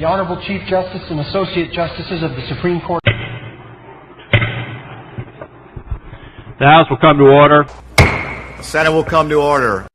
The Honorable Chief Justice and Associate Justices of the Supreme Court. The House will come to order. The Senate will come to order.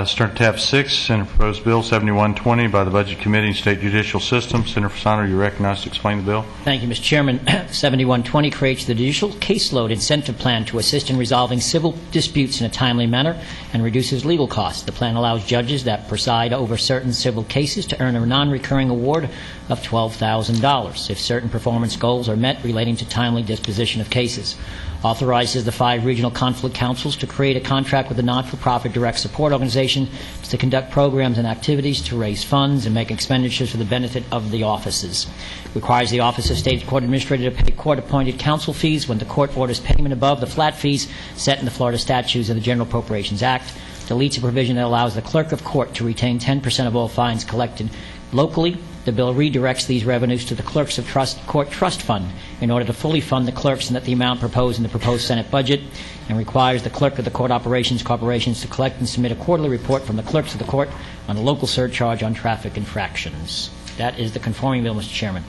Start tab 6, Senate Proposed Bill 7120 by the Budget Committee and State Judicial System. Senator Fasano, you're recognized to explain the bill. Thank you, Mr. Chairman. 7120 creates the Judicial Caseload Incentive Plan to assist in resolving civil disputes in a timely manner and reduces legal costs. The plan allows judges that preside over certain civil cases to earn a non-recurring award of $12,000 if certain performance goals are met relating to timely disposition of cases. Authorizes the 5 regional conflict councils to create a contract with the not-for-profit direct support organization to conduct programs and activities to raise funds and make expenditures for the benefit of the offices. Requires the Office of State Court Administrator to pay court-appointed counsel fees when the court orders payment above the flat fees set in the Florida statutes of the General Appropriations Act. Deletes a provision that allows the clerk of court to retain 10% of all fines collected locally. The bill redirects these revenues to the Clerks of Court Trust Fund in order to fully fund the clerks and at the amount proposed in the proposed Senate budget, and requires the Clerk of the Court Operations Corporations to collect and submit a quarterly report from the clerks of the court on a local surcharge on traffic infractions. That is the conforming bill, Mr. Chairman.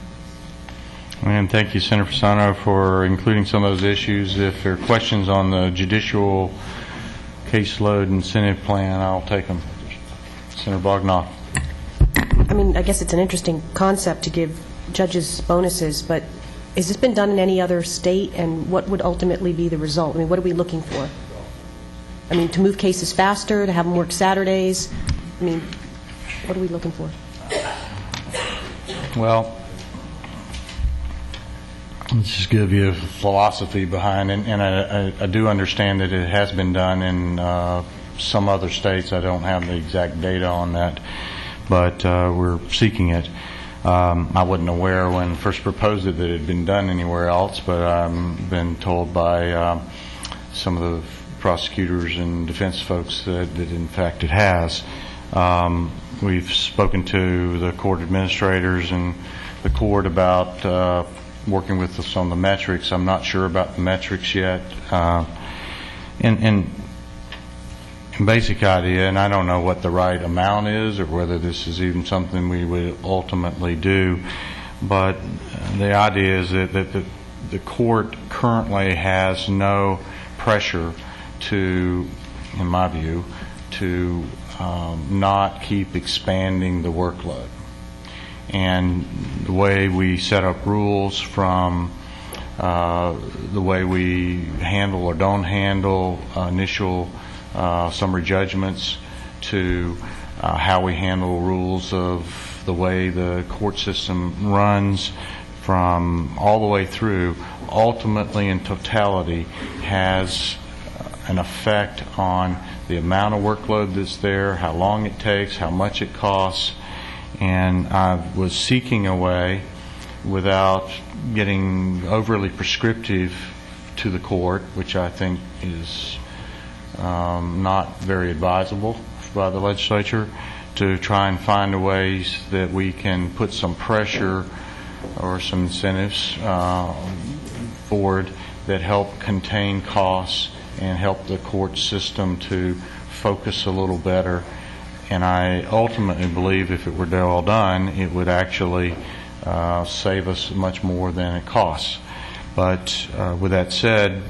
And thank you, Senator Fasano, for including some of those issues. If there are questions on the judicial caseload incentive plan, I'll take them. Senator Bognoff. I mean, I guess it's an interesting concept to give judges bonuses, but has this been done in any other state, and what would ultimately be the result? I mean, what are we looking for? I mean, to move cases faster, to have them work Saturdays? I mean, what are we looking for? Well, let's just give you a philosophy behind it, and I do understand that it has been done in some other states. I don't have the exact data on that, but we're seeking it. I wasn't aware when first proposed it that it had been done anywhere else, but I've been told by some of the prosecutors and defense folks that in fact it has. We've spoken to the court administrators and the court about working with us on the metrics. I'm not sure about the metrics yet. And basic idea, and I don't know what the right amount is or whether this is even something we would ultimately do, but the idea is that the court currently has no pressure to, in my view, to not keep expanding the workload. And the way we set up rules, from the way we handle or don't handle initial summary judgments, to how we handle rules of the way the court system runs, from all the way through, ultimately in totality has an effect on the amount of workload that's there, how long it takes, how much it costs. And I was seeking a way, without getting overly prescriptive to the court, which I think is not very advisable by the legislature, to try and find ways that we can put some pressure or some incentives forward that help contain costs and help the court system to focus a little better. And I ultimately believe if it were all done, it would actually save us much more than it costs. But with that said,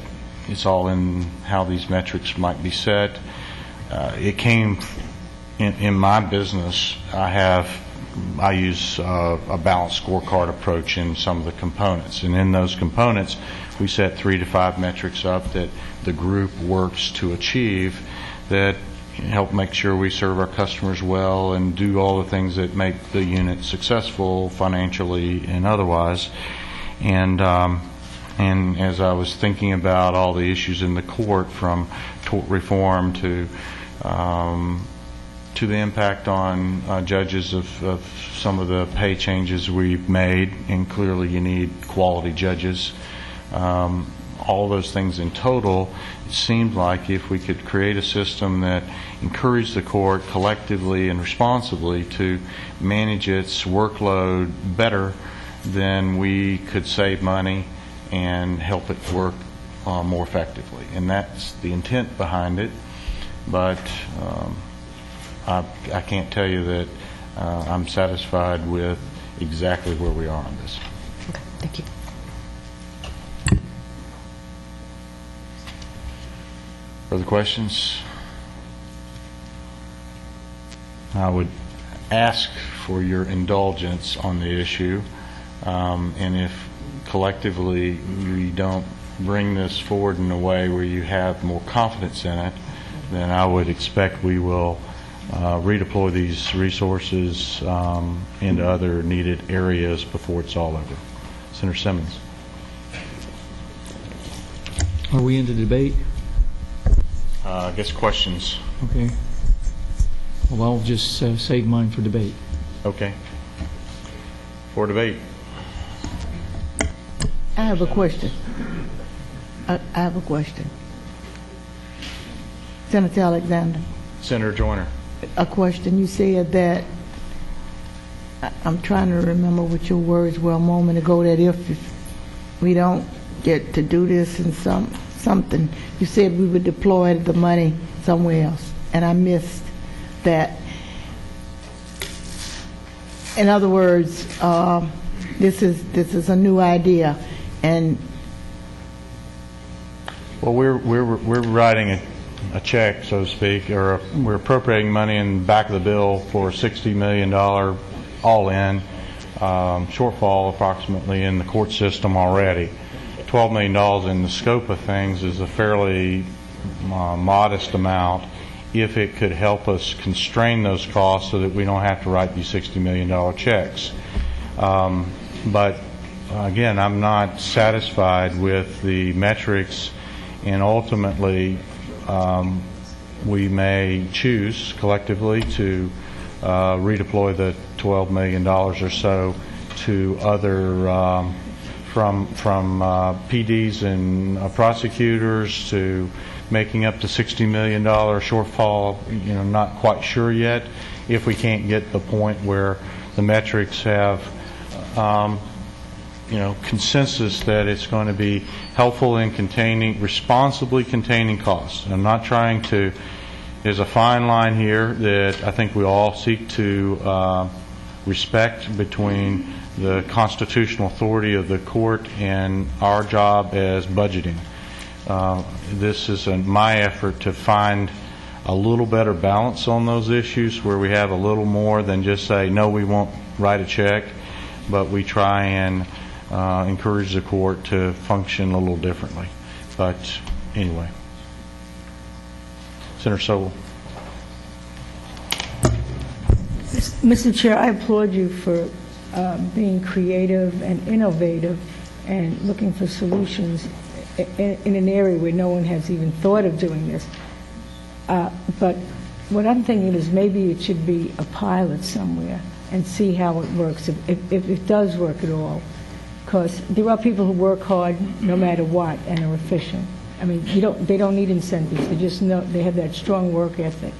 it's all in how these metrics might be set. It came in my business. I use a balanced scorecard approach in some of the components, and in those components we set 3 to 5 metrics up that the group works to achieve, that help make sure we serve our customers well and do all the things that make the unit successful financially and otherwise. And as I was thinking about all the issues in the court, from tort reform to the impact on judges of some of the pay changes we've made, and clearly you need quality judges, all those things in total, it seemed like if we could create a system that encouraged the court collectively and responsibly to manage its workload better, then we could save money and help it work more effectively. And that's the intent behind it. But I can't tell you that I'm satisfied with exactly where we are on this. Okay, thank you. Further questions? I would ask for your indulgence on the issue, and if collectively we don't bring this forward in a way where you have more confidence in it, then I would expect we will redeploy these resources into other needed areas before it's all over. Senator Simmons. Are we into debate? I guess questions. Okay. Well, I'll just save mine for debate. Okay. For debate. I have a question. I have a question. Senator Alexander, Senator Joyner. a question. You said that, I'm trying to remember what your words were a moment ago, that if we don't get to do this in something, you said we would deploy the money somewhere else, and I missed that. In other words, this is a new idea, and Well, we're writing a check, so to speak, or we're appropriating money in the back of the bill for a $60 million all-in shortfall approximately in the court system already. $12 million in the scope of things is a fairly modest amount if it could help us constrain those costs so that we don't have to write these $60 million checks. But again, I'm not satisfied with the metrics, and ultimately we may choose collectively to redeploy the $12 million or so to other from PDs and prosecutors to making up the $60 million shortfall. You know, not quite sure yet. If we can't get the point where the metrics have consensus that it's going to be helpful in responsibly containing costs. And I'm not trying to, there's a fine line here that I think we all seek to respect between the constitutional authority of the court and our job as budgeting. This is my effort to find a little better balance on those issues where we have a little more than just say, no, we won't write a check, but we try and encourage the court to function a little differently. But anyway. Senator Sobel. Mr. Chair, I applaud you for being creative and innovative and looking for solutions in an area where no one has even thought of doing this. But what I'm thinking is maybe it should be a pilot somewhere and see how it works, if it does work at all. Because there are people who work hard no matter what and are efficient. I mean, they don't need incentives. They just know they have that strong work ethic.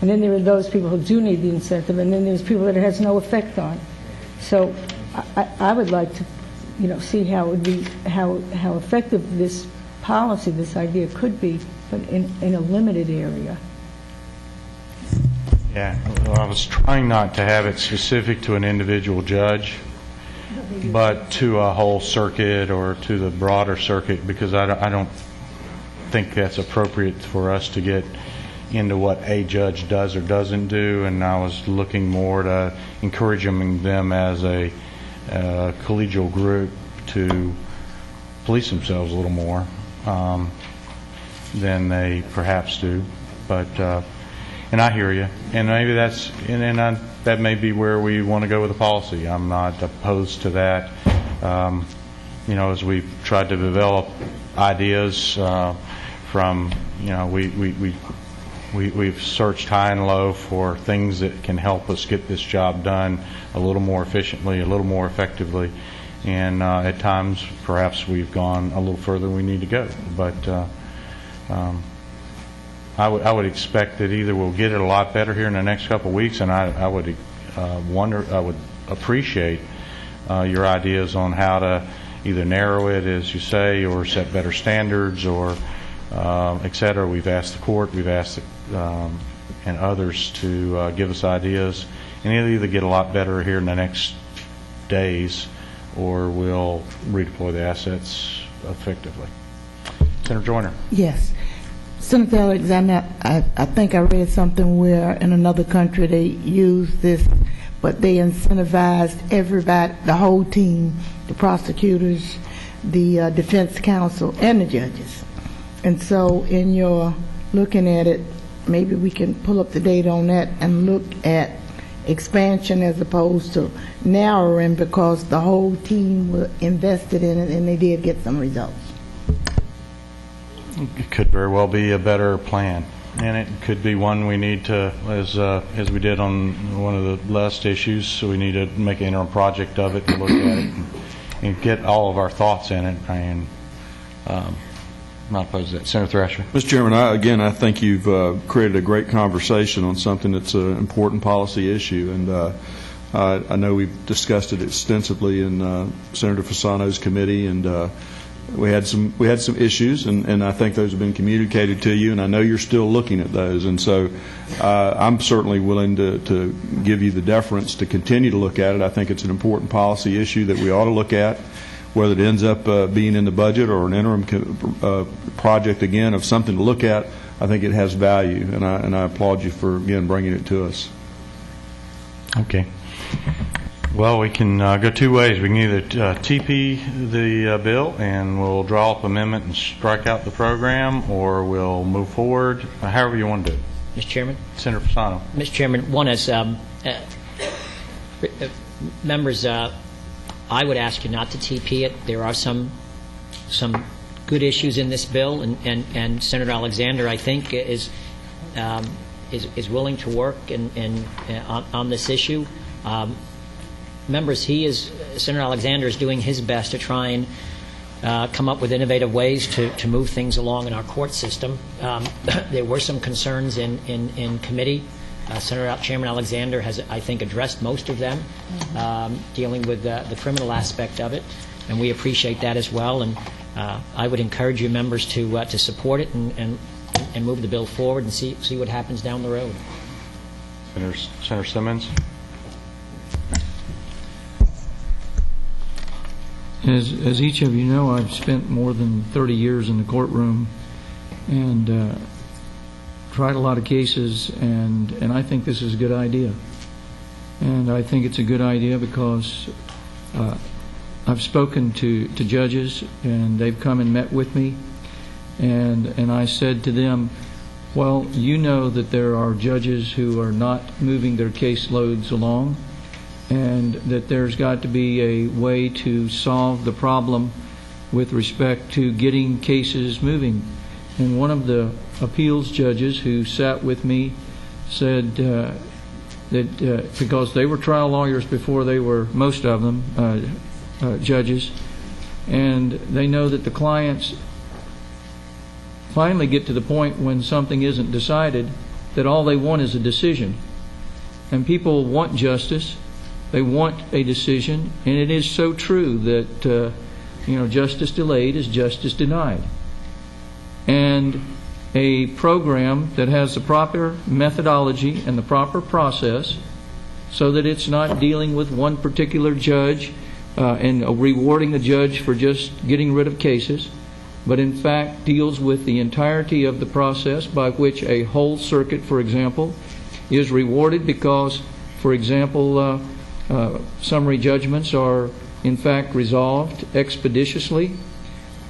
And then there are those people who do need the incentive, and then there's people that it has no effect on. So I would like to, see how it would be, how effective this policy, this idea could be, but in a limited area. Yeah, well, I was trying not to have it specific to an individual judge, but to a whole circuit or to the broader circuit, because I don't think that's appropriate for us to get into what a judge does or doesn't do, and I was looking more to encouraging them as a collegial group to police themselves a little more than they perhaps do. But and I hear you, and maybe that's that may be where we want to go with the policy. I'm not opposed to that. As we've tried to develop ideas from, we've searched high and low for things that can help us get this job done a little more efficiently, a little more effectively, And at times, perhaps we've gone a little further than we need to go. But I would expect that either we'll get it a lot better here in the next couple of weeks, and I would appreciate your ideas on how to either narrow it, as you say, or set better standards, or et cetera. We've asked the court, we've asked and others to give us ideas, and it'll either get a lot better here in the next days, or we'll redeploy the assets effectively. Senator Joyner. Yes. Senator Alexander, I think I read something where in another country they use this, but they incentivized everybody, the whole team, the prosecutors, the defense counsel, and the judges. And so in your looking at it, maybe we can pull up the data on that and look at expansion as opposed to narrowing, because the whole team were invested in it and they did get some results. It could very well be a better plan, and it could be one we need to, as we did on one of the last issues, so we need to make an interim project of it and look at it and get all of our thoughts in it. And not opposed to that. Senator Thrasher. Mr. Chairman, I think you've created a great conversation on something that's an important policy issue, and I know we've discussed it extensively in Senator Fasano's committee, and we had some issues, and I think those have been communicated to you, and I know you're still looking at those, and so I'm certainly willing to give you the deference to continue to look at it. I think it's an important policy issue that we ought to look at, whether it ends up being in the budget or an interim project, again, of something to look at. I think it has value, and I applaud you for, again, bringing it to us. Okay. Well, we can go two ways. We can either TP the bill and we'll draw up amendment and strike out the program, or we'll move forward, however you want to do it. Mr. Chairman? Senator Fasano. Mr. Chairman, one is, members, I would ask you not to TP it. There are some good issues in this bill, and Senator Alexander, I think, is willing to work on this issue. Members, Senator Alexander is doing his best to try and come up with innovative ways to move things along in our court system. There were some concerns in committee. Senator Chairman Alexander has, I think, addressed most of them, dealing with the criminal aspect of it, and we appreciate that as well. And I would encourage you members to support it and move the bill forward and see what happens down the road. Senator Simmons. As each of you know, I've spent more than 30 years in the courtroom and tried a lot of cases, and I think this is a good idea. And I think it's a good idea because I've spoken to judges, and they've come and met with me, and I said to them, well, you know that there are judges who are not moving their caseloads along, and that there's got to be a way to solve the problem with respect to getting cases moving. And one of the appeals judges who sat with me said that because they were trial lawyers before they were, most of them, judges, and they know that the clients finally get to the point when something isn't decided that all they want is a decision. And people want justice. They want a decision, and it is so true that justice delayed is justice denied. And a program that has the proper methodology and the proper process, so that it's not dealing with one particular judge and rewarding the judge for just getting rid of cases, but in fact deals with the entirety of the process by which a whole circuit, for example, is rewarded because, for example, summary judgments are in fact resolved expeditiously,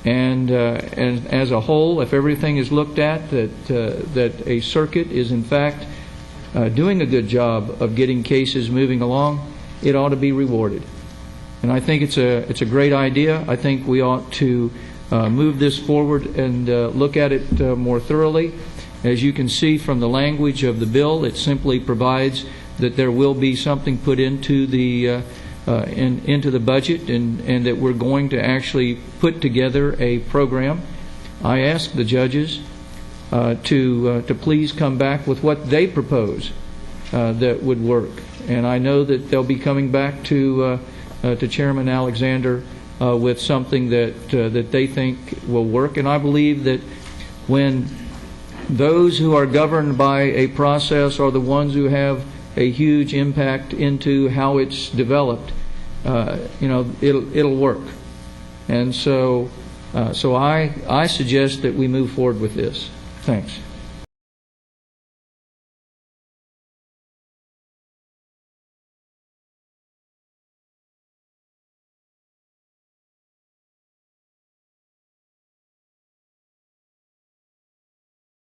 and as a whole, if everything is looked at, that a circuit is in fact doing a good job of getting cases moving along, it ought to be rewarded. And I think it's a great idea. I think we ought to move this forward and look at it more thoroughly. As you can see from the language of the bill, it simply provides that there will be something put into the into the budget, and that we're going to actually put together a program. I asked the judges to please come back with what they propose that would work, and I know that they'll be coming back to Chairman Alexander with something that they think will work. And I believe that when those who are governed by a process are the ones who have a huge impact into how it's developed, it'll work. And so I suggest that we move forward with this. Thanks.